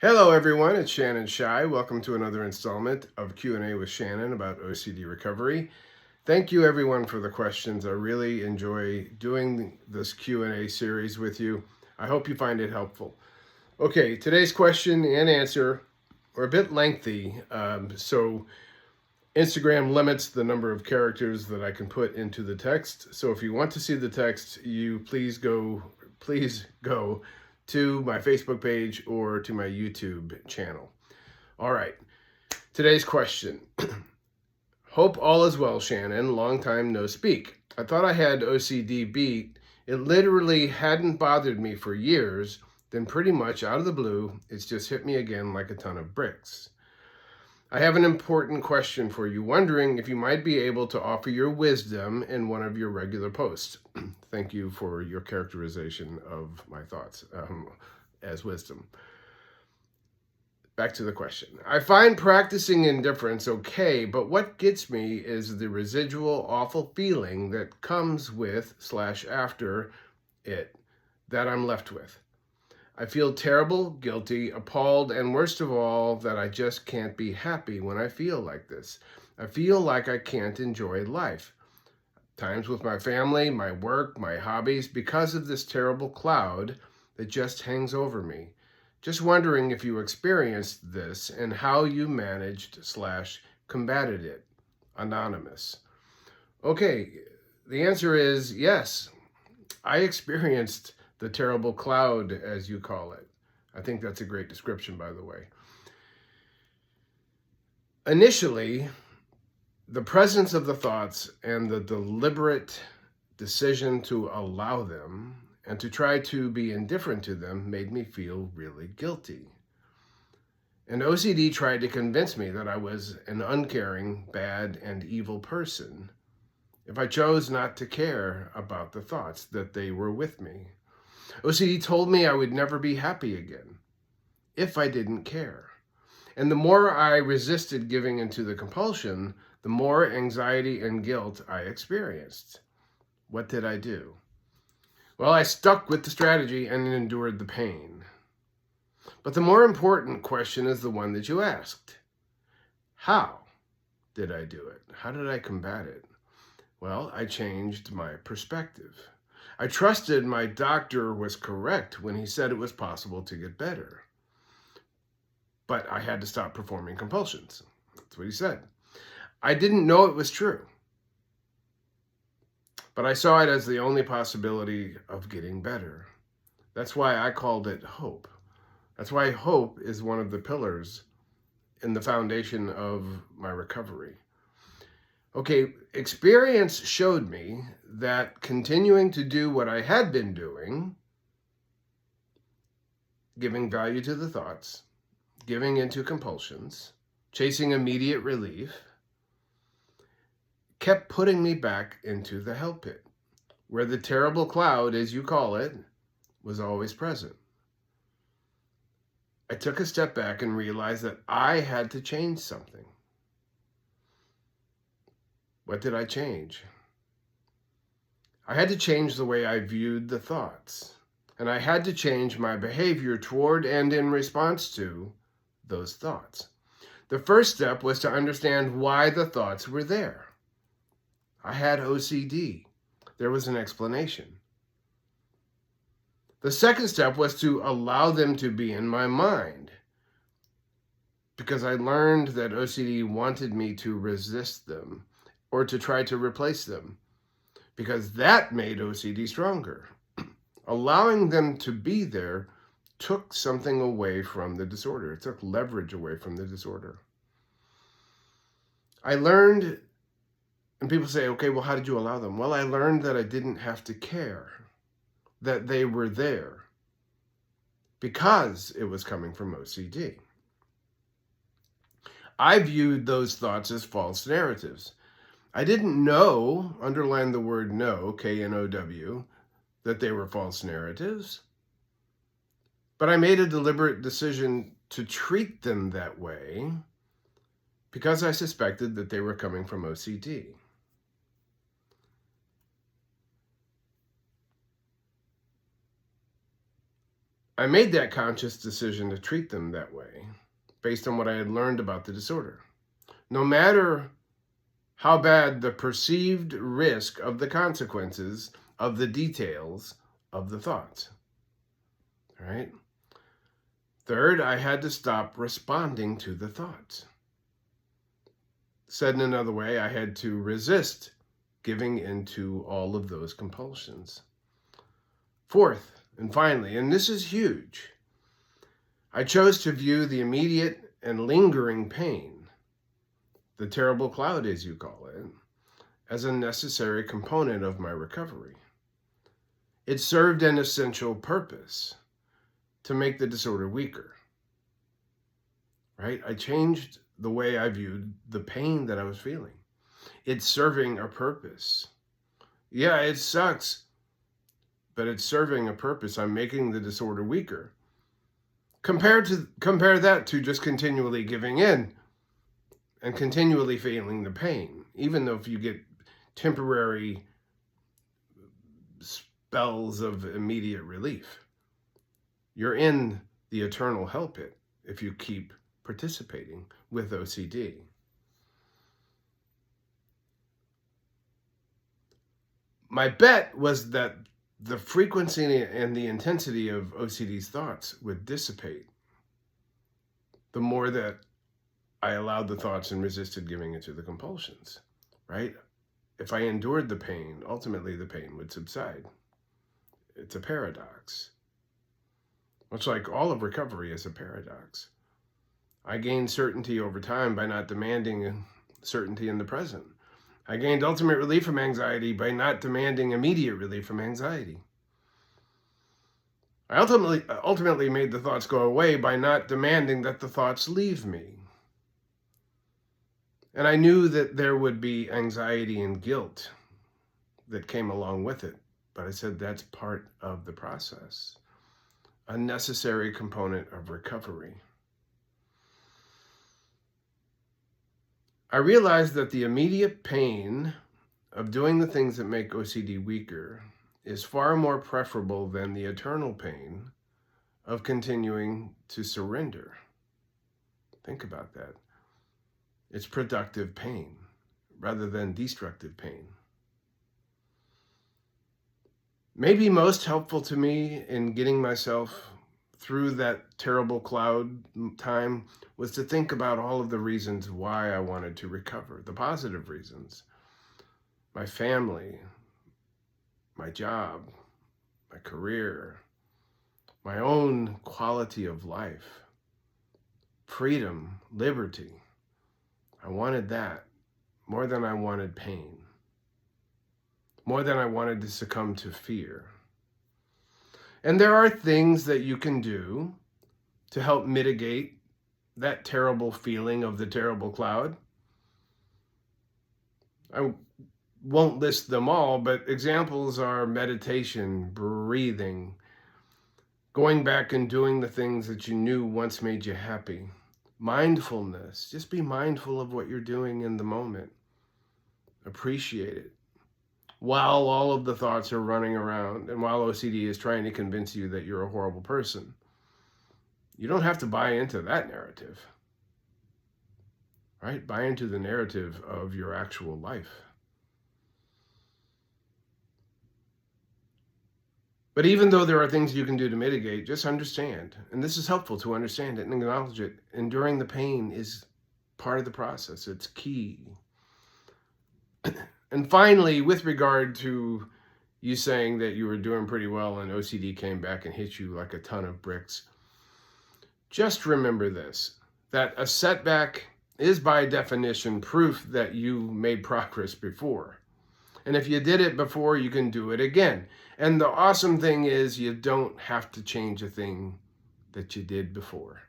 Hello everyone, it's Shannon Shy. Welcome to another installment of Q&A with Shannon about OCD recovery. Thank you everyone for the questions. I really enjoy doing this Q&A series with you. I hope you find it helpful. Okay, today's question and answer are a bit lengthy, so Instagram limits the number of characters that I can put into the text. So if you want to see the text, you please go to my Facebook page or to my YouTube channel. All right, today's question. Hope all is well, Shannon. Long time no speak. I thought I had OCD beat. It literally hadn't bothered me for years. Then pretty much out of the blue, it's just hit me again like a ton of bricks. I have an important question for you, wondering if you might be able to offer your wisdom in one of your regular posts. Thank you for your characterization of my thoughts as wisdom. Back to the question. I find practicing indifference okay, but what gets me is the residual awful feeling that comes with / after it that I'm left with. I feel terrible, guilty, appalled, and worst of all, that I just can't be happy when I feel like this. I feel like I can't enjoy life. Times with my family, my work, my hobbies, because of this terrible cloud that just hangs over me. Just wondering if you experienced this and how you managed / combated it. Anonymous. Okay, the answer is yes. I experienced the terrible cloud, as you call it. I think that's a great description, by the way. Initially, the presence of the thoughts and the deliberate decision to allow them and to try to be indifferent to them made me feel really guilty. And OCD tried to convince me that I was an uncaring, bad, and evil person if I chose not to care about the thoughts that they were with me. OCD told me I would never be happy again if I didn't care. And the more I resisted giving into the compulsion, the more anxiety and guilt I experienced. What did I do? Well, I stuck with the strategy and endured the pain. But the more important question is the one that you asked. How did I do it? How did I combat it? Well, I changed my perspective. I trusted my doctor was correct when he said it was possible to get better. But I had to stop performing compulsions. That's what he said. I didn't know it was true. But I saw it as the only possibility of getting better. That's why I called it hope. That's why hope is one of the pillars in the foundation of my recovery. Okay, experience showed me that continuing to do what I had been doing, giving value to the thoughts, giving into compulsions, chasing immediate relief, kept putting me back into the hell pit, where the terrible cloud, as you call it, was always present. I took a step back and realized that I had to change something. What did I change? I had to change the way I viewed the thoughts, and I had to change my behavior toward and in response to those thoughts. The first step was to understand why the thoughts were there. I had OCD. There was an explanation. The second step was to allow them to be in my mind, because I learned that OCD wanted me to resist them or to try to replace them, because that made OCD stronger. Allowing them to be there took something away from the disorder. It took leverage away from the disorder. I learned, and people say, okay, well, how did you allow them? Well, I learned that I didn't have to care that they were there because it was coming from OCD. I viewed those thoughts as false narratives. I didn't know, underline the word know, K-N-O-W, that they were false narratives. But I made a deliberate decision to treat them that way because I suspected that they were coming from OCD. I made that conscious decision to treat them that way based on what I had learned about the disorder. No matter how bad the perceived risk of the consequences of the details of the thoughts. All right? Third, I had to stop responding to the thoughts. Said in another way, I had to resist giving into all of those compulsions. Fourth, and finally, and this is huge, I chose to view the immediate and lingering pain, the terrible cloud as you call it, as a necessary component of my recovery. It served an essential purpose to make the disorder weaker, right? I changed the way I viewed the pain that I was feeling. It's serving a purpose. Yeah, it sucks, but it's serving a purpose. I'm making the disorder weaker. Compare that to just continually giving in and continually feeling the pain, even though if you get temporary spells of immediate relief. You're in the eternal hell pit if you keep participating with OCD. My bet was that the frequency and the intensity of OCD's thoughts would dissipate the more that I allowed the thoughts and resisted giving into the compulsions, right? If I endured the pain, ultimately the pain would subside. It's a paradox. Much like all of recovery is a paradox. I gained certainty over time by not demanding certainty in the present. I gained ultimate relief from anxiety by not demanding immediate relief from anxiety. I ultimately made the thoughts go away by not demanding that the thoughts leave me. And I knew that there would be anxiety and guilt that came along with it. But I said that's part of the process, a necessary component of recovery. I realized that the immediate pain of doing the things that make OCD weaker is far more preferable than the eternal pain of continuing to surrender. Think about that. It's productive pain rather than destructive pain. Maybe most helpful to me in getting myself through that terrible cloud time was to think about all of the reasons why I wanted to recover, the positive reasons. My family, my job, my career, my own quality of life, freedom, liberty. I wanted that more than I wanted pain, more than I wanted to succumb to fear. And there are things that you can do to help mitigate that terrible feeling of the terrible cloud. I won't list them all, but examples are meditation, breathing, going back and doing the things that you knew once made you happy. Mindfulness, just be mindful of what you're doing in the moment. Appreciate it. While all of the thoughts are running around and while OCD is trying to convince you that you're a horrible person. You don't have to buy into that narrative, right? Buy into the narrative of your actual life. But even though there are things you can do to mitigate, just understand, and this is helpful to understand it and acknowledge it, enduring the pain is part of the process. It's key. And finally, with regard to you saying that you were doing pretty well and OCD came back and hit you like a ton of bricks, just remember this, that a setback is by definition proof that you made progress before. And if you did it before, you can do it again. And the awesome thing is you don't have to change a thing that you did before.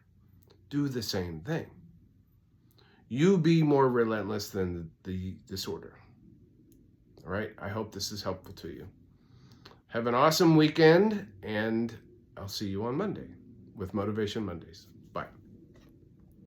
Do the same thing. You be more relentless than the disorder. All right, I hope this is helpful to you. Have an awesome weekend, and I'll see you on Monday with Motivation Mondays.